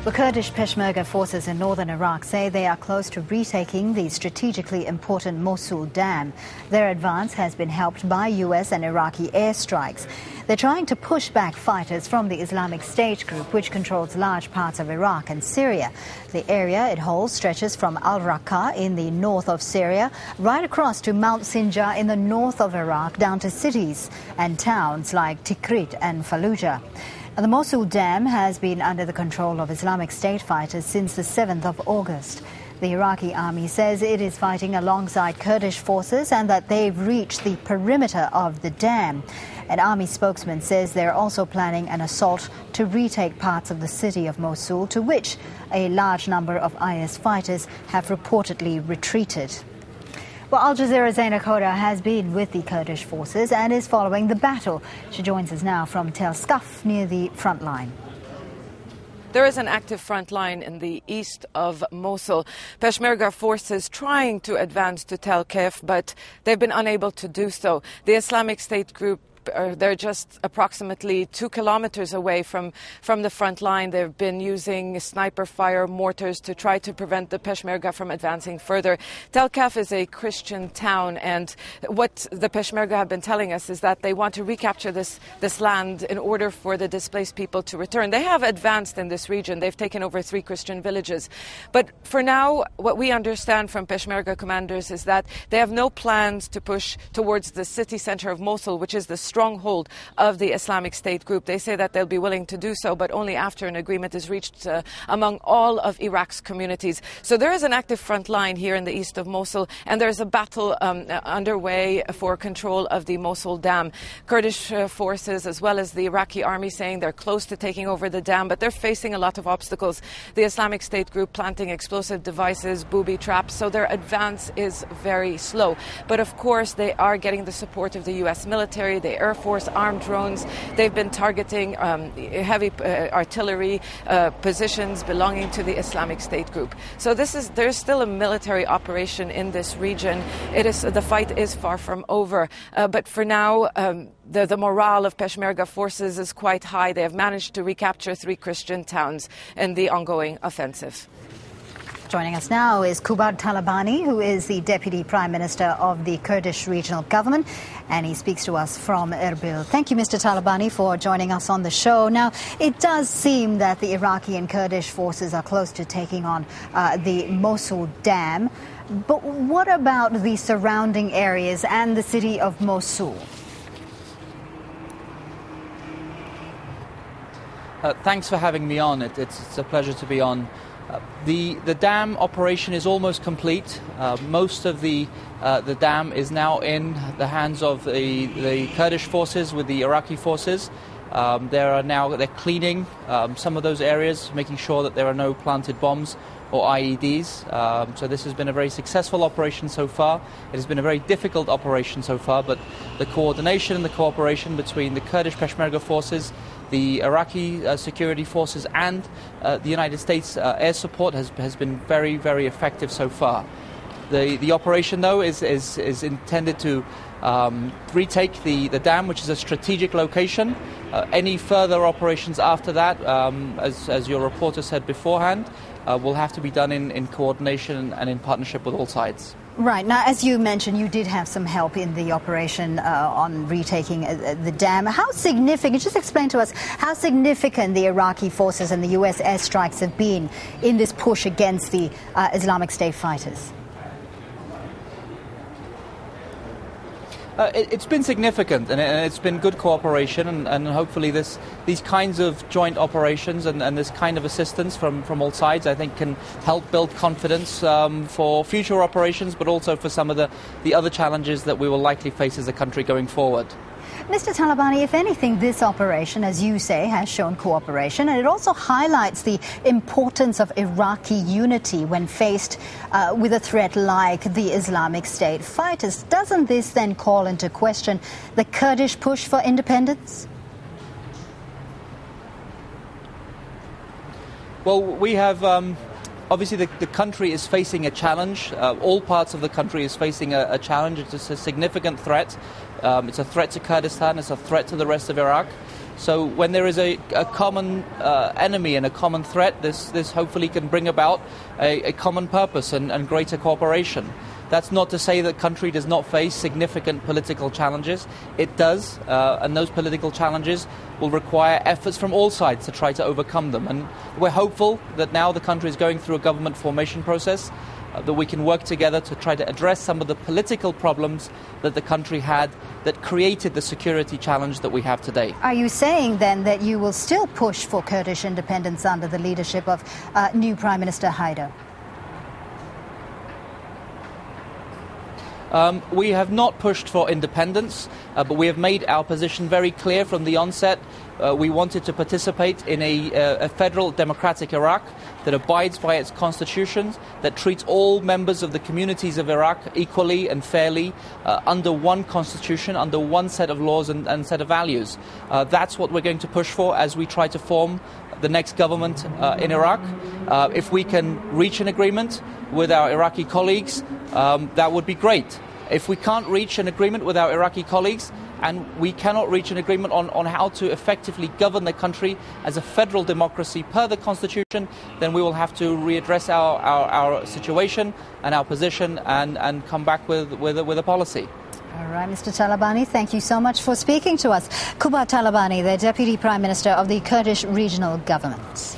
The Kurdish Peshmerga forces in northern Iraq say they are close to retaking the strategically important Mosul dam. Their advance has been helped by US and Iraqi airstrikes. They're trying to push back fighters from the Islamic State group, which controls large parts of Iraq and Syria. The area it holds stretches from al-Raqqa in the north of Syria right across to Mount Sinjar in the north of Iraq, down to cities and towns like Tikrit and Fallujah. The Mosul dam has been under the control of Islamic State fighters since the 7th of August. The Iraqi army says it is fighting alongside Kurdish forces and that they've reached the perimeter of the dam. An army spokesman says they're also planning an assault to retake parts of the city of Mosul, to which a large number of IS fighters have reportedly retreated. Well, Al Jazeera's Zaina Khoda has been with the Kurdish forces and is following the battle. She joins us now from Tel Skaf, near the front line. There is an active front line in the east of Mosul. Peshmerga forces trying to advance to Tel Kef, but they've been unable to do so. The Islamic State group, they're just approximately 2 kilometers away from the front line. They've been using sniper fire mortars to try to prevent the Peshmerga from advancing further. Tel Kef is a Christian town, and what the Peshmerga have been telling us is that they want to recapture this land in order for the displaced people to return. They have advanced in this region. They've taken over 3 Christian villages. But for now, what we understand from Peshmerga commanders is that they have no plans to push towards the city center of Mosul, which is the stronghold of the Islamic State group. They say that they'll be willing to do so, but only after an agreement is reached among all of Iraq's communities. So there is an active front line here in the east of Mosul, and there's a battle underway for control of the Mosul dam. Kurdish forces, as well as the Iraqi army, saying they're close to taking over the dam, but they're facing a lot of obstacles. The Islamic State group planting explosive devices, booby traps, so their advance is very slow. But of course, they are getting the support of the US military, the Air Force, armed drones. They've been targeting heavy artillery positions belonging to the Islamic State group. So there's still a military operation in this region. The fight is far from over. But for now, the morale of Peshmerga forces is quite high. They have managed to recapture 3 Christian towns in the ongoing offensive. Joining us now is Qubad Talabani, who is the Deputy Prime Minister of the Kurdish Regional Government, and he speaks to us from Erbil. Thank you, Mr. Talabani, for joining us on the show. Now, it does seem that the Iraqi and Kurdish forces are close to taking on the Mosul dam, but what about the surrounding areas and the city of Mosul? Thanks for having me on. It's a pleasure to be on. The dam operation is almost complete. Most of the dam is now in the hands of the Kurdish forces with the Iraqi forces. They're cleaning some of those areas, making sure that there are no planted bombs or IEDs. So this has been a very successful operation so far. It has been a very difficult operation so far, but the coordination and the cooperation between the Kurdish Peshmerga forces, the Iraqi security forces and the United States air support has been very, very effective so far. The operation, though, is intended to retake the dam, which is a strategic location. Any further operations after that, as your reporter said beforehand, will have to be done in coordination and in partnership with all sides. Right. Now, as you mentioned, you did have some help in the operation on retaking the dam. How significant, just explain to us how significant the Iraqi forces and the US airstrikes have been in this push against the Islamic State fighters? It's been significant, and it's been good cooperation, and hopefully these kinds of joint operations and this kind of assistance from all sides, I think, can help build confidence for future operations, but also for some of the other challenges that we will likely face as a country going forward. Mr. Talabani, if anything, this operation, as you say, has shown cooperation, and it also highlights the importance of Iraqi unity when faced with a threat like the Islamic State fighters. Doesn't this then call into question the Kurdish push for independence? Well, we have Obviously, the country is facing a challenge. All parts of the country is facing a challenge. It's a significant threat. It's a threat to Kurdistan. It's a threat to the rest of Iraq. So when there is a common enemy and a common threat, this hopefully can bring about a common purpose and greater cooperation. That's not to say that the country does not face significant political challenges. It does, and those political challenges will require efforts from all sides to try to overcome them. And we're hopeful that now the country is going through a government formation process, that we can work together to try to address some of the political problems that the country had that created the security challenge that we have today. Are you saying then that you will still push for Kurdish independence under the leadership of new Prime Minister Haider? We have not pushed for independence, but we have made our position very clear from the onset. We wanted to participate in a federal democratic Iraq that abides by its constitution, that treats all members of the communities of Iraq equally and fairly under one constitution, under one set of laws and set of values. That's what we're going to push for as we try to form the next government in Iraq. If we can reach an agreement with our Iraqi colleagues, that would be great. If we can't reach an agreement with our Iraqi colleagues, and we cannot reach an agreement on how to effectively govern the country as a federal democracy per the constitution, then we will have to readdress our situation and our position and come back with a policy. All right, Mr. Talabani, thank you so much for speaking to us. Qubad Talabani, the Deputy Prime Minister of the Kurdish Regional Government.